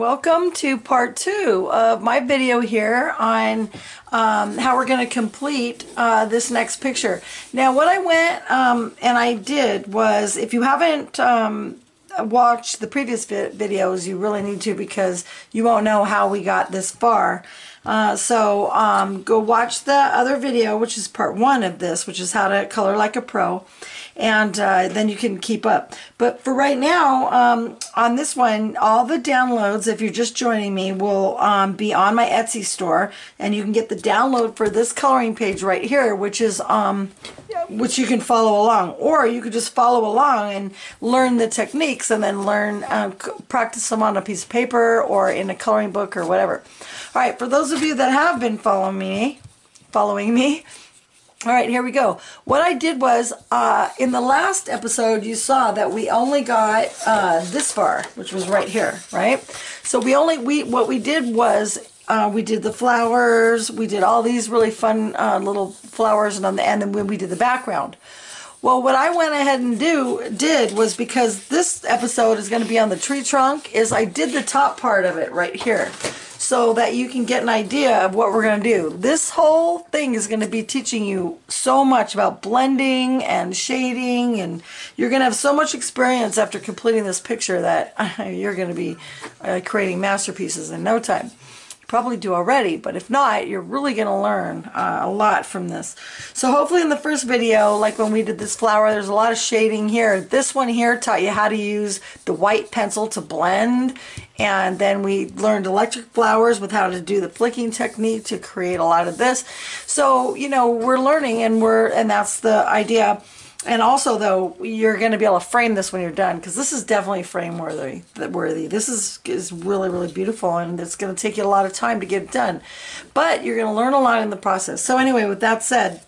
welcome to part 2 of my video here on how we're going to complete this next picture. Now what I went and I did was, if you haven't watched the previous videos, you really need to, because you won't know how we got this far. So go watch the other video, which is part 1 of this, which is how to color like a pro, and then you can keep up. But for right now, on this one, all the downloads, if you're just joining me, will be on my Etsy store, and you can get the download for this coloring page right here, which is which you can follow along, or you could just follow along and learn the techniques, and then learn practice them on a piece of paper or in a coloring book or whatever. All right, for those of you that have been following me, all right, here we go. What I did was, in the last episode, you saw that we only got this far, which was right here, right? So what we did was, we did the flowers, we did all these really fun little flowers, and on the end, and then we did the background. Well, what I went ahead and did was, because this episode is going to be on the tree trunk, is I did the top part of it right here, so that you can get an idea of what we're going to do. This whole thing is going to be teaching you so much about blending and shading, and you're going to have so much experience after completing this picture that you're going to be creating masterpieces in no time. Probably do already, but if not, you're really going to learn a lot from this. So hopefully in the first video, like when we did this flower, there's a lot of shading here. This one here taught you how to use the white pencil to blend, and then we learned electric flowers with how to do the flicking technique to create a lot of this. So, you know, we're learning, and that's the idea. And also, though, you're going to be able to frame this when you're done, because this is definitely frame worthy. This is really, really beautiful, and it's going to take you a lot of time to get it done. But you're going to learn a lot in the process. So anyway, with that said,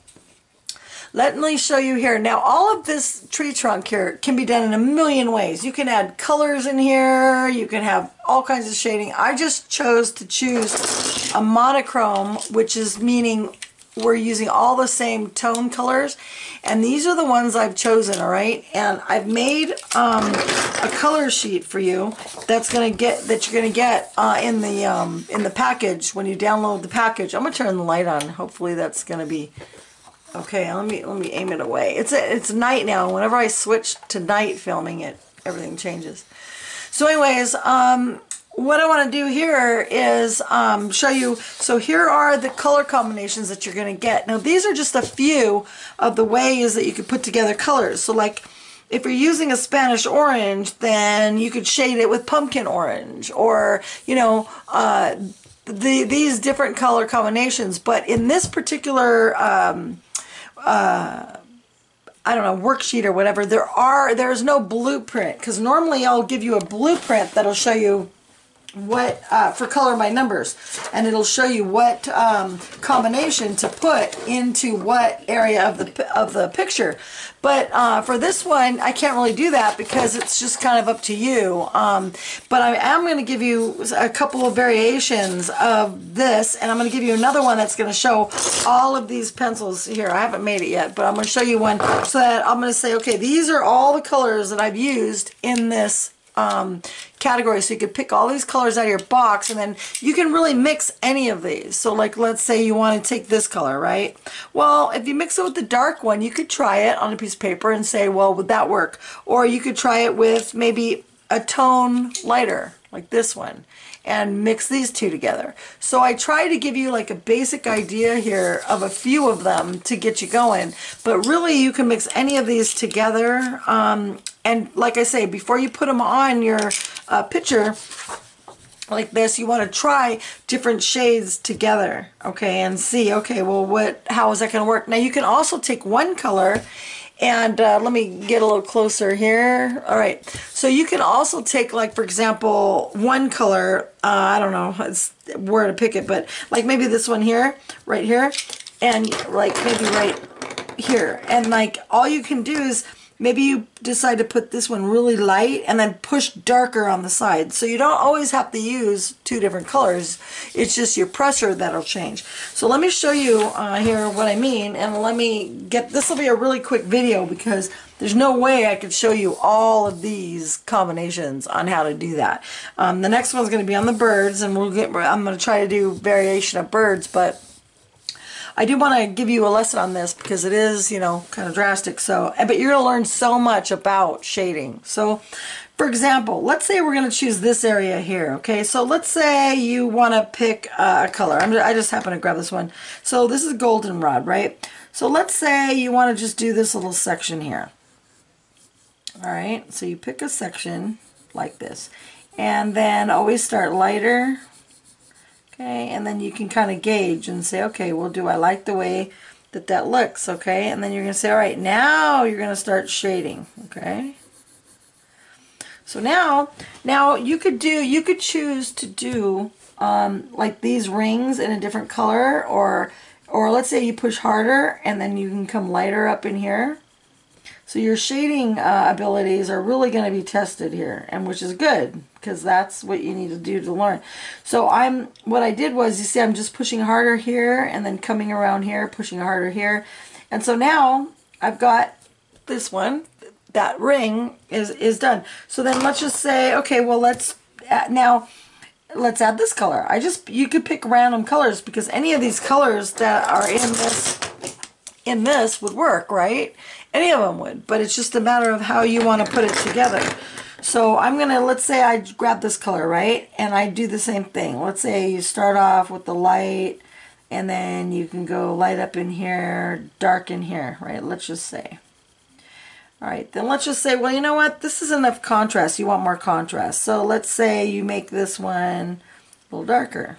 let me show you here. Now, all of this tree trunk here can be done in a million ways. You can add colors in here. You can have all kinds of shading. I just chose to choose a monochrome, which is meaning we're using all the same tone colors, and these are the ones I've chosen. All right, and I've made a color sheet for you that you're gonna get in the package when you download the package. I'm gonna turn the light on. Hopefully that's gonna be okay. Let me aim it away. It's night now. Whenever I switch to night filming, everything changes. So anyways, what I want to do here is show you. So here are the color combinations that you're going to get. Now these are just a few of the ways that you could put together colors. So like if you're using a Spanish orange, then you could shade it with pumpkin orange, or you know, these different color combinations. But in this particular I don't know, worksheet or whatever, there's no blueprint, because normally I'll give you a blueprint that'll show you what for color by numbers, and it'll show you what combination to put into what area of the picture. But for this one, I can't really do that, because it's just kind of up to you. But I am going to give you a couple of variations of this, and I'm going to give you another one that's going to show all of these pencils here. I haven't made it yet, but I'm going to show you one, so that I'm going to say, okay, these are all the colors that I've used in this category. So you could pick all these colors out of your box, and then you can really mix any of these. So like, let's say you want to take this color, right? Well, if you mix it with the dark one, you could try it on a piece of paper and say, well, would that work? Or you could try it with maybe a tone lighter, like this one, and mix these two together. So I try to give you like a basic idea here of a few of them to get you going, but really you can mix any of these together. And like I say, before you put them on your picture like this, you want to try different shades together, okay, and see, okay, well, how is that going to work? Now you can also take one color, and let me get a little closer here. All right, so you can also take, like, for example, one color, I don't know where to pick it, but like maybe this one here, right here, and like maybe right here, and like all you can do is maybe you decide to put this one really light and then push darker on the side. So you don't always have to use two different colors. It's just your pressure that'll change. So let me show you here what I mean, and let me get, this will be a really quick video because there's no way I could show you all of these combinations on how to do that. The next one's going to be on the birds, and I'm going to try to do variation of birds, but I do want to give you a lesson on this because it is, you know, kind of drastic. So, but you're going to learn so much about shading. So, for example, let's say we're going to choose this area here. Okay, so let's say you want to pick a color. I just happen to grab this one. So this is goldenrod, right? So let's say you want to just do this little section here. All right, so you pick a section like this, and then always start lighter. Okay, and then you can kind of gauge and say, okay, well, do I like the way that that looks? Okay, and then you're going to say, all right, now you're going to start shading. Okay, so now you could choose to do like these rings in a different color, or let's say you push harder and then you can come lighter up in here. So your shading abilities are really going to be tested here, and which is good because that's what you need to do to learn. So what I did was, you see, I'm just pushing harder here and then coming around here, pushing harder here. And so now I've got this one, that ring is done. So then let's just say, okay, well, let's add this color. You could pick random colors because any of these colors that are in this would work, right? Any of them would, but it's just a matter of how you want to put it together. So I'm gonna, let's say I grab this color, right? And I do the same thing. Let's say you start off with the light, and then you can go light up in here, dark in here, right? Let's just say. All right, then let's just say, well, you know what? This is enough contrast. You want more contrast. So let's say you make this one a little darker,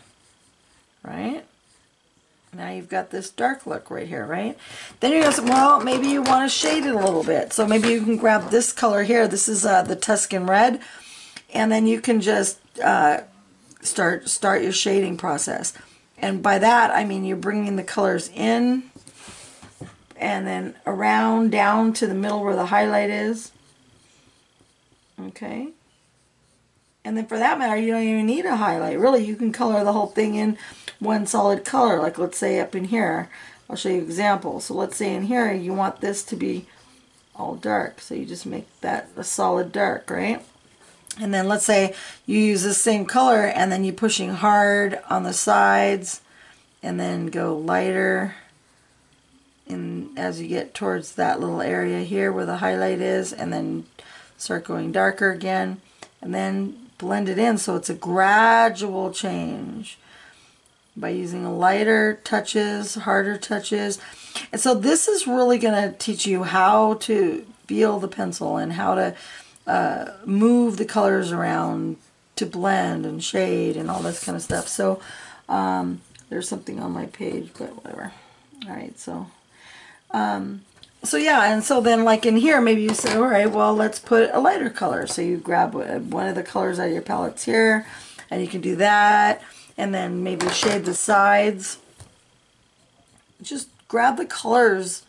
right? Now you've got this dark look right here, right? Then you're going to say, well, maybe you want to shade it a little bit. So maybe you can grab this color here. This is the Tuscan red. And then you can just start your shading process. And by that, I mean you're bringing the colors in and then around down to the middle where the highlight is. Okay. And then for that matter, you don't even need a highlight. Really, you can color the whole thing in one solid color. Like let's say up in here, I'll show you an example. So let's say in here, you want this to be all dark. So you just make that a solid dark, right? And then let's say you use the same color and then you're pushing hard on the sides and then go lighter as you get towards that little area here where the highlight is, and then start going darker again, and then blend it in. So it's a gradual change by using lighter touches, harder touches. And so this is really going to teach you how to feel the pencil and how to move the colors around to blend and shade and all this kind of stuff. So there's something on my page, but whatever. All right, so yeah, and so then like in here, maybe you say, all right, well, let's put a lighter color. So you grab one of the colors out of your palettes here, and you can do that, and then maybe shade the sides. Just grab the colors.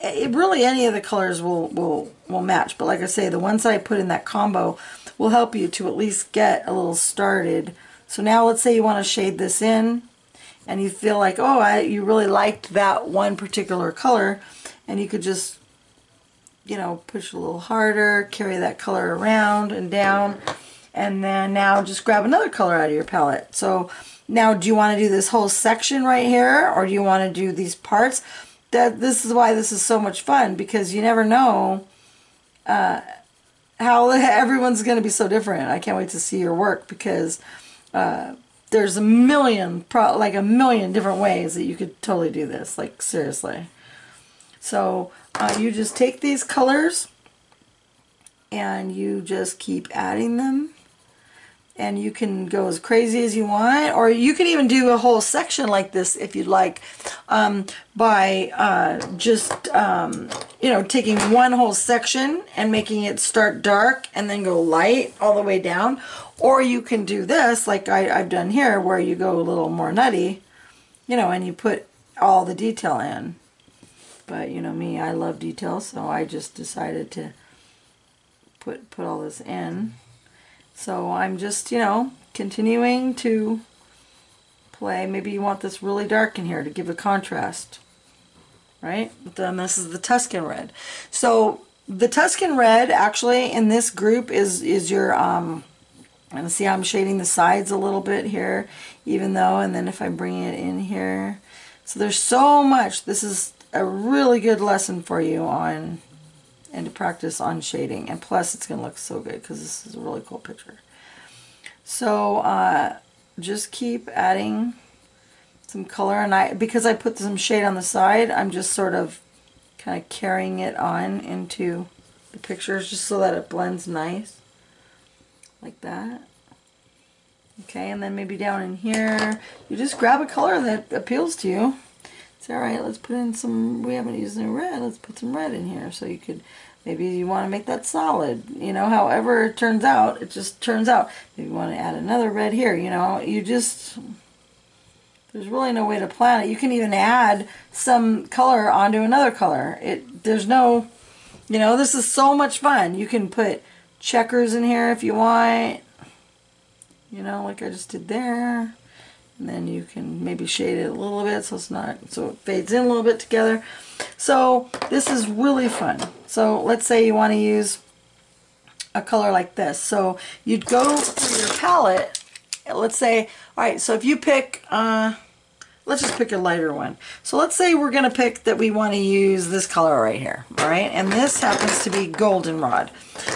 Really, any of the colors will match, but like I say, the ones I put in that combo will help you to at least get a little started. So now let's say you want to shade this in, and you feel like, oh, you really liked that one particular color, and you could just, you know, push a little harder, carry that color around and down, and then now just grab another color out of your palette. So now, do you want to do this whole section right here, or do you want to do these parts? This is why this is so much fun, because you never know how everyone's going to be so different. I can't wait to see your work, because there's a million different ways that you could totally do this, like seriously. So you just take these colors and you just keep adding them, and you can go as crazy as you want, or you can even do a whole section like this if you'd like, by just you know, taking one whole section and making it start dark and then go light all the way down. Or you can do this like I've done here, where you go a little more nutty, you know, and you put all the detail in. But you know me, I love details, so I just decided to put all this in. So I'm just, you know, continuing to play. Maybe you want this really dark in here to give a contrast, right? But then this is the Tuscan red. So the Tuscan red actually in this group is your and see how I'm shading the sides a little bit here, even though, and then if I bring it in here. So there's so much. This is a really good lesson for you on, and to practice on shading. And plus it's going to look so good because this is a really cool picture. So just keep adding some color, and because I put some shade on the side, I'm just sort of kind of carrying it on into the pictures just so that it blends nice. Like that. Okay, and then maybe down in here, you just grab a color that appeals to you. It's alright, let's put in some, we haven't used any red, let's put some red in here. So you could, maybe you want to make that solid, you know, however it turns out, it just turns out. Maybe you want to add another red here, you know, you just, there's really no way to plan it. You can even add some color onto another color. There's no, you know, this is so much fun. You can put checkers in here if you want, you know, like I just did there, and then you can maybe shade it a little bit so it's not, so it fades in a little bit together. So this is really fun. So let's say you want to use a color like this. So you'd go through your palette, let's say, all right, so if you pick let's just pick a lighter one. So let's say we're going to pick that we want to use this color right here, all right? And this happens to be goldenrod.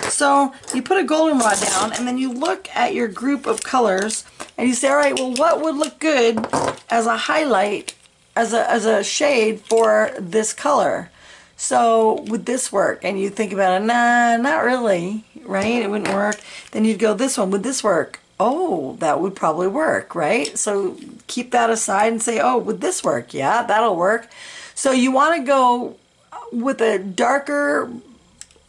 So you put a goldenrod down, and then you look at your group of colors, and you say, all right, well, what would look good as a highlight, as a shade for this color? So would this work? And you think about it, nah, not really, right? It wouldn't work. Then you'd go, this one, would this work? Oh, that would probably work, right? So keep that aside and say, oh, would this work? Yeah, that'll work. So you want to go with a darker,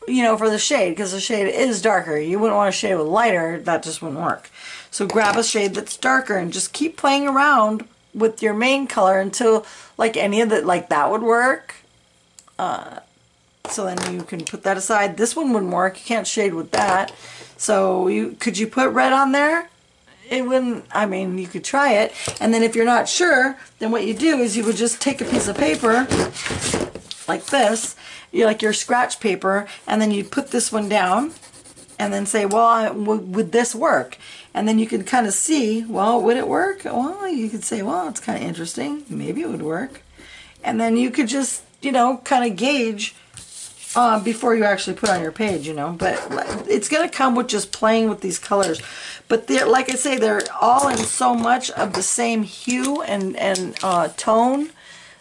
you know, for the shade, because the shade is darker. You wouldn't want to shade with lighter, that just wouldn't work. So grab a shade that's darker and just keep playing around with your main color until, like, any of the, like, that would work. So then you can put that aside. This one wouldn't work. You can't shade with that. So could you put red on there? It wouldn't, I mean, you could try it. And then if you're not sure, then what you do is you would just take a piece of paper like this, like your scratch paper, and then you put this one down and then say, well, would this work? And then you can kind of see, well, would it work? Well, you could say, well, it's kind of interesting. Maybe it would work. And then you could just, you know, kind of gauge before you actually put on your page, you know. But it's going to come with just playing with these colors. But like I say, they're all in so much of the same hue and tone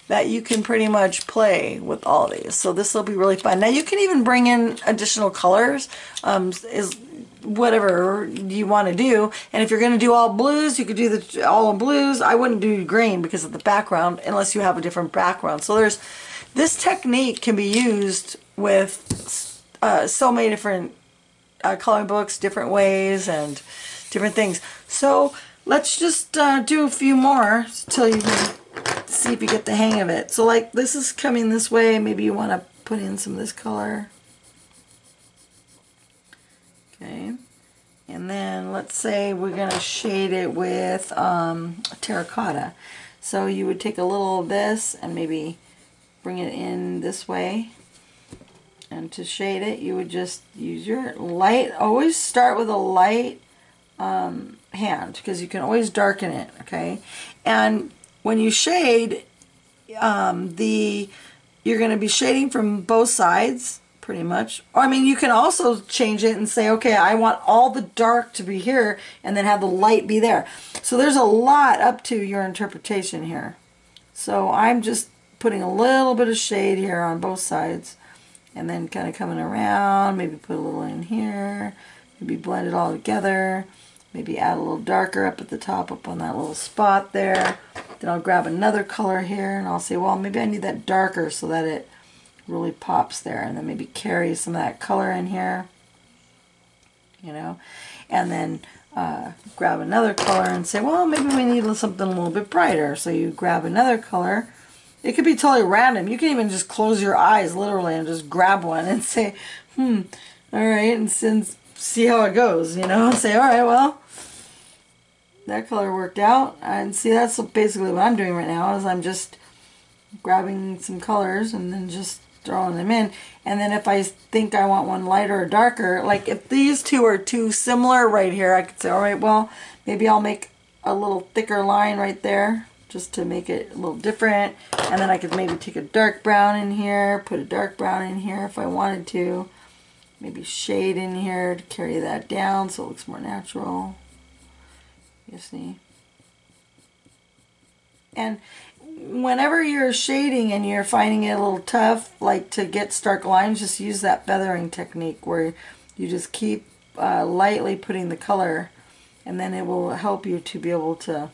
that you can pretty much play with all these. So this will be really fun. Now you can even bring in additional colors, is whatever you want to do. And if you're going to do all blues, you could do all blues. I wouldn't do green because of the background unless you have a different background. So this technique can be used with so many different coloring books, different ways, and different things. So let's just do a few more till you can see if you get the hang of it. So like this is coming this way. Maybe you want to put in some of this color. Okay. And then let's say we're going to shade it with terracotta. So you would take a little of this and maybe bring it in this way. And to shade it, you would just use your light. Always start with a light hand, because you can always darken it, okay? And when you shade, you're going to be shading from both sides, pretty much. Or, I mean, you can also change it and say, okay, I want all the dark to be here, and then have the light be there. So there's a lot up to your interpretation here. So I'm just putting a little bit of shade here on both sides, and then kind of coming around, maybe put a little in here, maybe blend it all together, maybe add a little darker up at the top, up on that little spot there. Then I'll grab another color here, and I'll say, well, maybe I need that darker so that it really pops there, and then maybe carry some of that color in here, you know, and then grab another color and say, well, maybe we need something a little bit brighter. So you grab another color. it could be totally random. You can even just close your eyes literally and just grab one and say, all right, and see how it goes, you know, say, all right, well, that color worked out. And see, that's basically what I'm doing right now, is I'm just grabbing some colors and then just throwing them in. And then if I think I want one lighter or darker, like if these two are too similar right here, I could say, all right, well, maybe I'll make a little thicker line right there just to make it a little different. And then I could maybe take a dark brown in here, put a dark brown in here if I wanted to. Maybe shade in here to carry that down so it looks more natural. You see? And whenever you're shading and you're finding it a little tough, like to get stark lines, just use that feathering technique where you just keep lightly putting the color, and then it will help you to be able to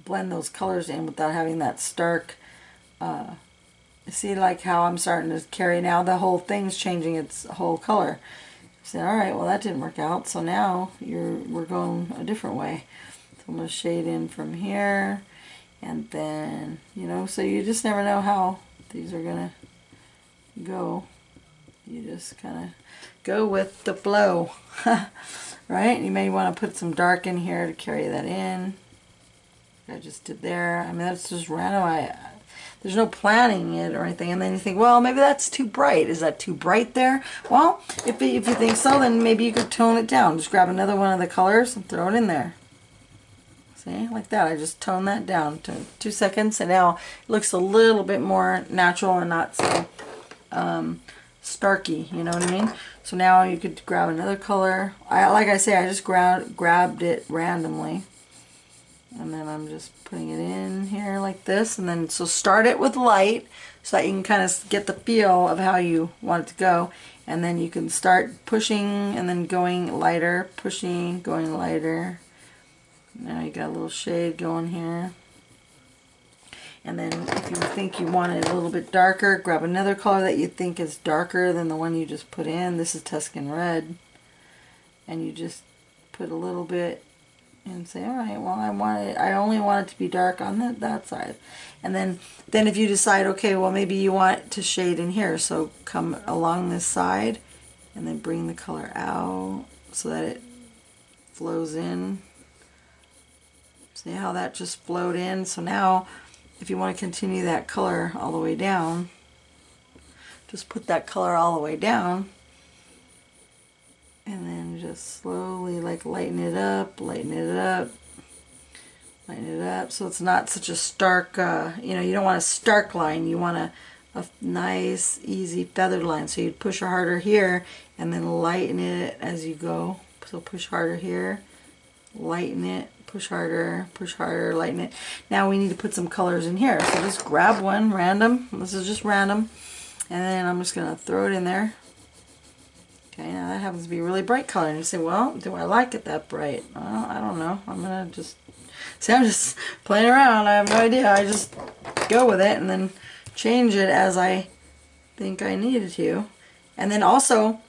blend those colors in without having that stark. See, like how I'm starting to carry now, the whole thing's changing its whole color. Say, all right, well that didn't work out, so now we're going a different way. So I'm going to shade in from here, and then, you know, so you just never know how these are going to go. You just kind of go with the flow, right? You may want to put some dark in here to carry that in. I just did there. I mean, that's just random. There's no planning it or anything. And then you think, well, maybe that's too bright. Is that too bright there? Well, if you think so, then maybe you could tone it down. Just grab another one of the colors and throw it in there. See, like that. I just toned that down to 2 seconds, and now it looks a little bit more natural and not so starky. You know what I mean? So now you could grab another color. Like I say, I just grabbed it randomly. And then I'm just putting it in here like this. And then, so start it with light so that you can kind of get the feel of how you want it to go. And then you can start pushing and then going lighter, pushing, going lighter. Now you got a little shade going here. And then if you think you want it a little bit darker, grab another color that you think is darker than the one you just put in. This is Tuscan Red. And you just put a little bit and say, all right, well, I only want it to be dark on that side. And then if you decide, okay, well, maybe you want to shade in here, so come along this side and then bring the color out so that it flows in. See how that just flowed in? So now if you want to continue that color all the way down, just put that color all the way down. And then just slowly, like, lighten it up, lighten it up, lighten it up. So it's not such a stark, you know, you don't want a stark line. You want a nice, easy feathered line. So you'd push harder here and then lighten it as you go. So push harder here, lighten it, push harder, lighten it. Now we need to put some colors in here. So just grab one, random. This is just random. And then I'm just going to throw it in there. Okay, now that happens to be a really bright color. And you say, well, do I like it that bright? Well, I don't know. I'm going to just, see, I'm just playing around. I have no idea. I just go with it and then change it as I think I needed to. And then also,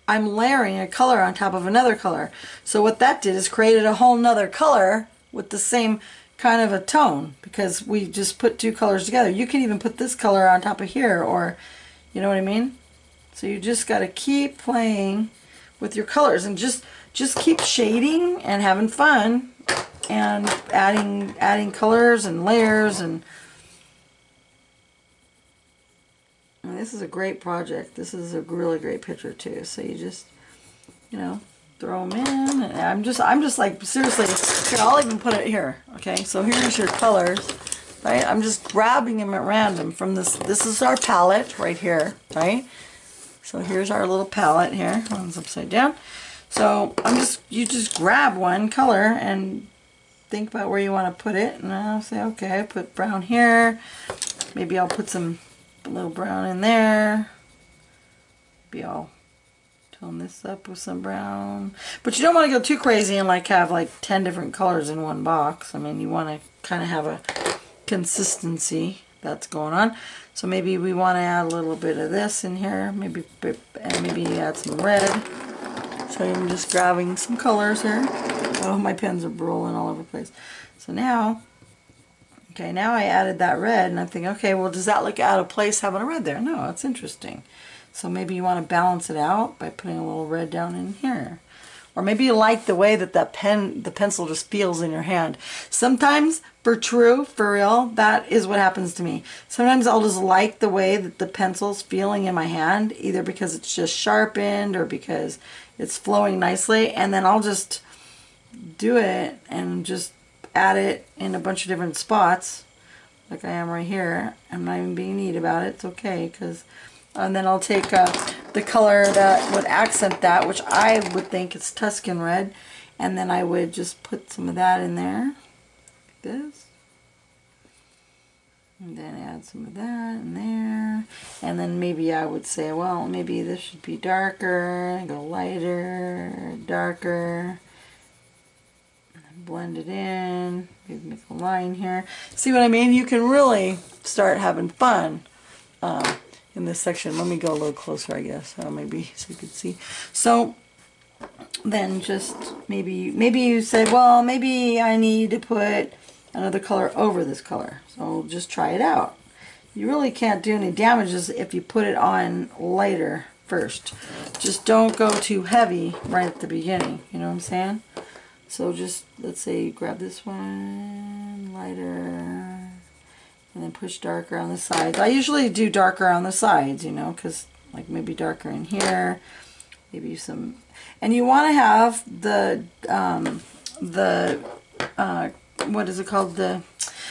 I'm layering a color on top of another color. So what that did is created a whole nother color with the same kind of a tone, because we just put two colors together. You can even put this color on top of here, or, you know what I mean? So you just got to keep playing with your colors and just keep shading and having fun and adding colors and layers. And this is a great project. This is a really great picture too. So you just, you know, throw them in. And I'm just like, seriously, here, I'll even put it here. Okay, so here's your colors, right? I'm just grabbing them at random from this. This is our palette right here, right? So here's our little palette here. One's upside down. So you just grab one color and think about where you want to put it. And I'll say, okay, I put brown here. Maybe I'll put some little brown in there. Maybe I'll tone this up with some brown. But you don't want to go too crazy and like have like 10 different colors in one box. I mean, you want to kind of have a consistency that's going on. So maybe we want to add a little bit of this in here, maybe add some red. So I'm just grabbing some colors here. Oh, my pens are rolling all over the place. So now Okay, now I added that red, and I'm thinking, okay, well, does that look out of place having a red there? No, it's interesting. So maybe you want to balance it out by putting a little red down in here. Or maybe you like the way that the pencil just feels in your hand. Sometimes, for real, that is what happens to me. Sometimes I'll just like the way that the pencil's feeling in my hand, either because it's just sharpened or because it's flowing nicely, and then I'll just do it and just add it in a bunch of different spots, like I am right here. I'm not even being neat about it. It's okay, and then I'll take the color that would accent that, which I would think is Tuscan red, and then I would just put some of that in there, like this, and then add some of that in there, and then maybe I would say, well, maybe this should be darker, go lighter, darker, blend it in, maybe make a line here. See what I mean? You can really start having fun in this section. Let me go a little closer, I guess, maybe so you can see. So then just maybe you say, well, maybe I need to put another color over this color. So just try it out. You really can't do any damages if you put it on lighter first. Just don't go too heavy right at the beginning. You know what I'm saying? So just, let's say you grab this one, lighter, and then push darker on the sides. I usually do darker on the sides, you know, because like maybe darker in here, maybe some, and you want to have what is it called,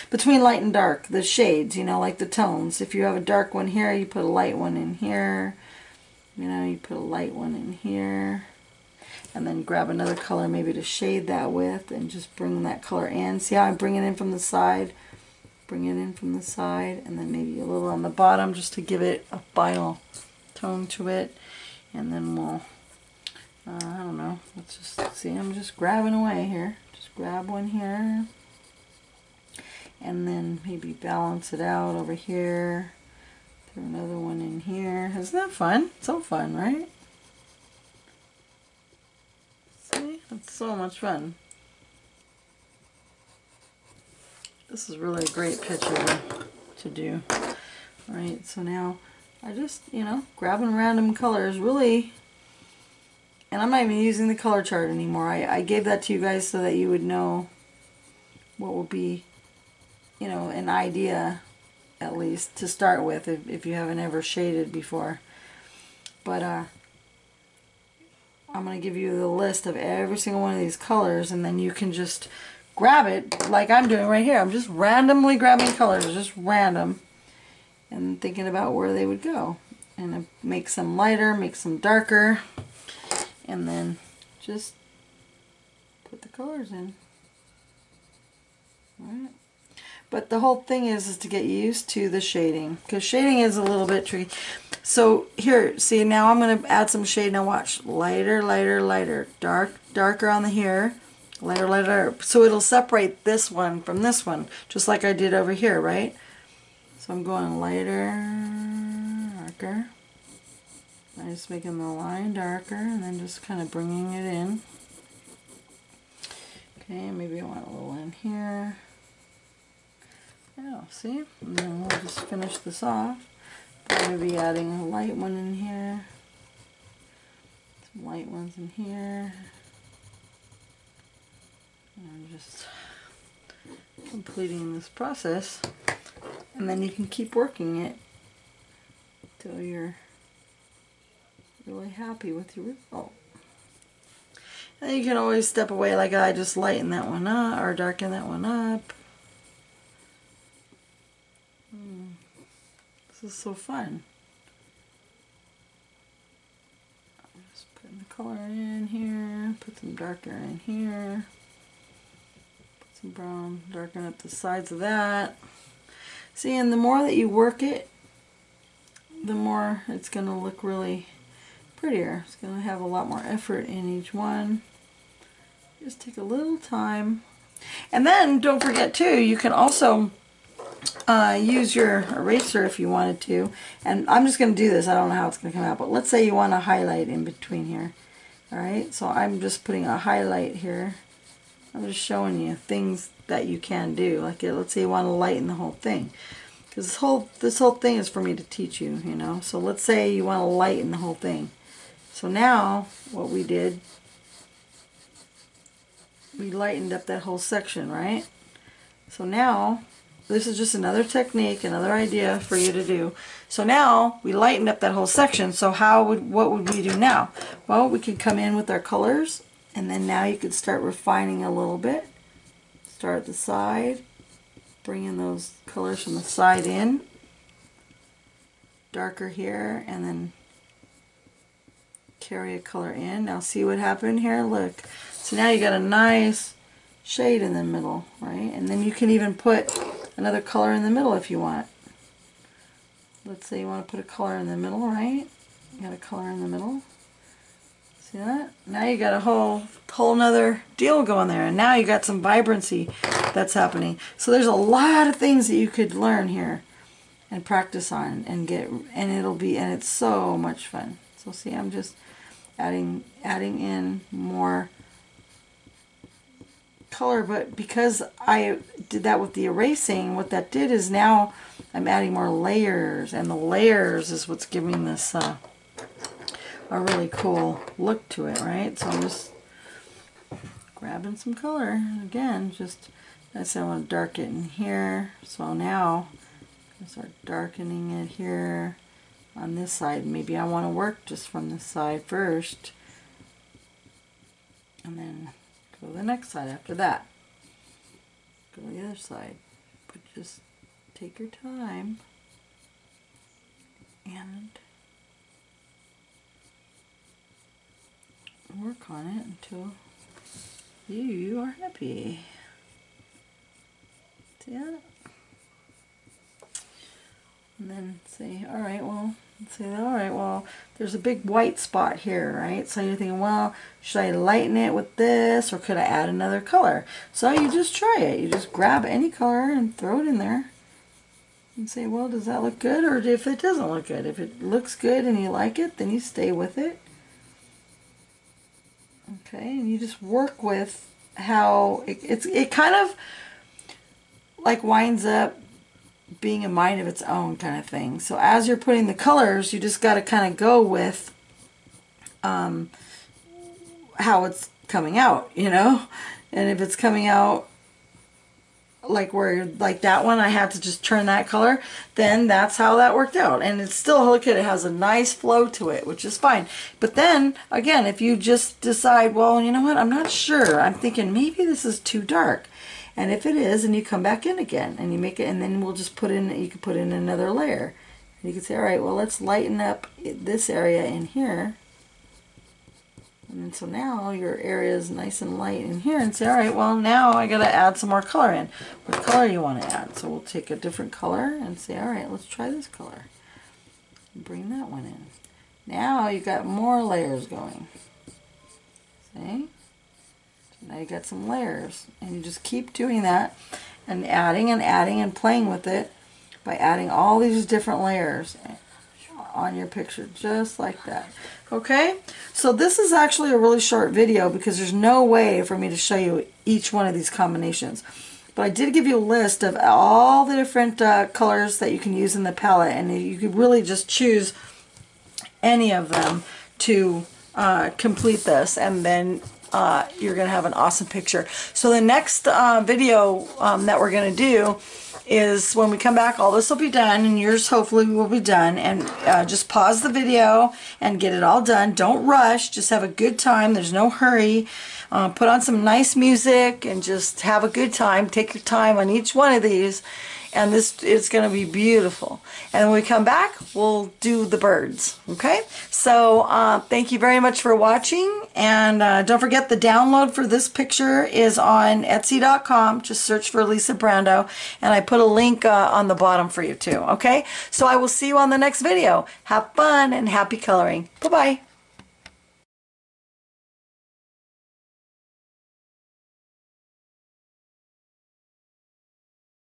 between light and dark, the shades, you know, like the tones. If you have a dark one here, you put a light one in here, you know, you put a light one in here. And then grab another color maybe to shade that with, and just bring that color in. See how I bring it in from the side? Bring it in from the side, and then maybe a little on the bottom just to give it a final tone to it. And then we'll, I don't know, let's just see, I'm just grabbing away here. Just grab one here. And then maybe balance it out over here. Throw another one in here. Isn't that fun? So fun, right? It's so much fun. This is really a great picture to do. Alright, so now I just, you know, grabbing random colors, really, and I'm not even using the color chart anymore. I gave that to you guys so that you would know what will be, you know, an idea, at least, to start with, if you haven't ever shaded before. But, I'm going to give you the list of every single one of these colors, and then you can just grab it like I'm doing right here. I'm just randomly grabbing colors, just random, and thinking about where they would go. And make some lighter, make some darker, and then just put the colors in. All right. But the whole thing is to get used to the shading, because shading is a little bit tricky. So here, see, now I'm going to add some shade. Now watch, lighter, lighter, lighter, darker on the here, lighter, lighter. So it'll separate this one from this one, just like I did over here, right? So I'm going lighter, darker. I'm just making the line darker, and then just kind of bringing it in. Okay, maybe I want a little in here. Yeah, see? And then we'll just finish this off. Maybe adding a light one in here. Some light ones in here. And I'm just completing this process. And then you can keep working it until you're really happy with your result. And you can always step away, like I just lighten that one up or darken that one up. This is so fun. I'm just putting the color in here, put some darker in here, put some brown, darken up the sides of that. See, and the more that you work it, the more it's going to look really prettier. It's going to have a lot more effort in each one. Just take a little time. And then don't forget too, you can also use your eraser if you wanted to, and I'm just going to do this. I don't know how it's going to come out, but let's say you want to highlight in between here. Alright, so I'm just putting a highlight here I'm just showing you things that you can do. Like, let's say you want to lighten the whole thing. Because this whole thing is for me to teach you, you know. So let's say you want to lighten the whole thing. So now, what we did, we lightened up that whole section, right? So now, this is just another technique, another idea for you to do. So now, we lightened up that whole section. So what would we do now? Well, we could come in with our colors, and then now you could start refining a little bit. Start at the side, bring in those colors from the side in, darker here, and then carry a color in. Now see what happened here? Look. So now you got a nice shade in the middle, right? And then you can even put another color in the middle if you want. Let's say you want to put a color in the middle, right? You got a color in the middle. See that? Now you got a whole nother deal going there, and now you got some vibrancy that's happening. So there's a lot of things that you could learn here and practice on and get, and it's so much fun. So see, I'm just adding in more color, but because I did that with the erasing, what that did is now I'm adding more layers, and the layers is what's giving this a really cool look to it, right? So I'm just grabbing some color again. Just I said I want to darken it in here. So now I start darkening it here on this side. Maybe I want to work just from this side first, and then go to the next side after that. Go to the other side. But just take your time and work on it until you are happy. See that? And then say, alright, well, there's a big white spot here, right? So you're thinking, well, should I lighten it with this, or could I add another color? So you just try it. You just grab any color and throw it in there and say, well, does that look good? Or if it doesn't look good, if it looks good and you like it, then you stay with it. Okay, and you just work with how it kind of like winds up being a mind of its own kind of thing. So as you're putting the colors, you just got to kind of go with how it's coming out, you know. And if it's coming out like that one, I had to just turn that color, then that's how that worked out. And it's still, look at it, has a nice flow to it, which is fine. But then again, if you just decide, well, you know what, I'm not sure, I'm thinking maybe this is too dark, and if it is, and you come back in again and you make it, and then we'll just put in, you can put in another layer, and you can say, all right, well, let's lighten up this area in here. And then so now your area is nice and light in here, and say, all right, well, now I got to add some more color in. What color you want to add? So we'll take a different color and say, all right, let's try this color. And bring that one in. Now you got more layers going. See? So now you got some layers, and you just keep doing that and adding and playing with it by adding all these different layers on your picture, just like that. Okay, so this is actually a really short video because there's no way for me to show you each one of these combinations. But I did give you a list of all the different colors that you can use in the palette, and you could really just choose any of them to complete this, and then you're going to have an awesome picture. So the next video that we're going to do is when we come back, all this will be done, and yours hopefully will be done, and just pause the video and get it all done. Don't rush, just have a good time. There's no hurry. Put on some nice music and just have a good time. Take your time on each one of these, and this is going to be beautiful. And when we come back, we'll do the birds. Okay, so thank you very much for watching, and don't forget the download for this picture is on Etsy.com. Just search for Lisa Brando, and I put a link on the bottom for you too. Okay, so I will see you on the next video. Have fun and happy coloring. Bye bye.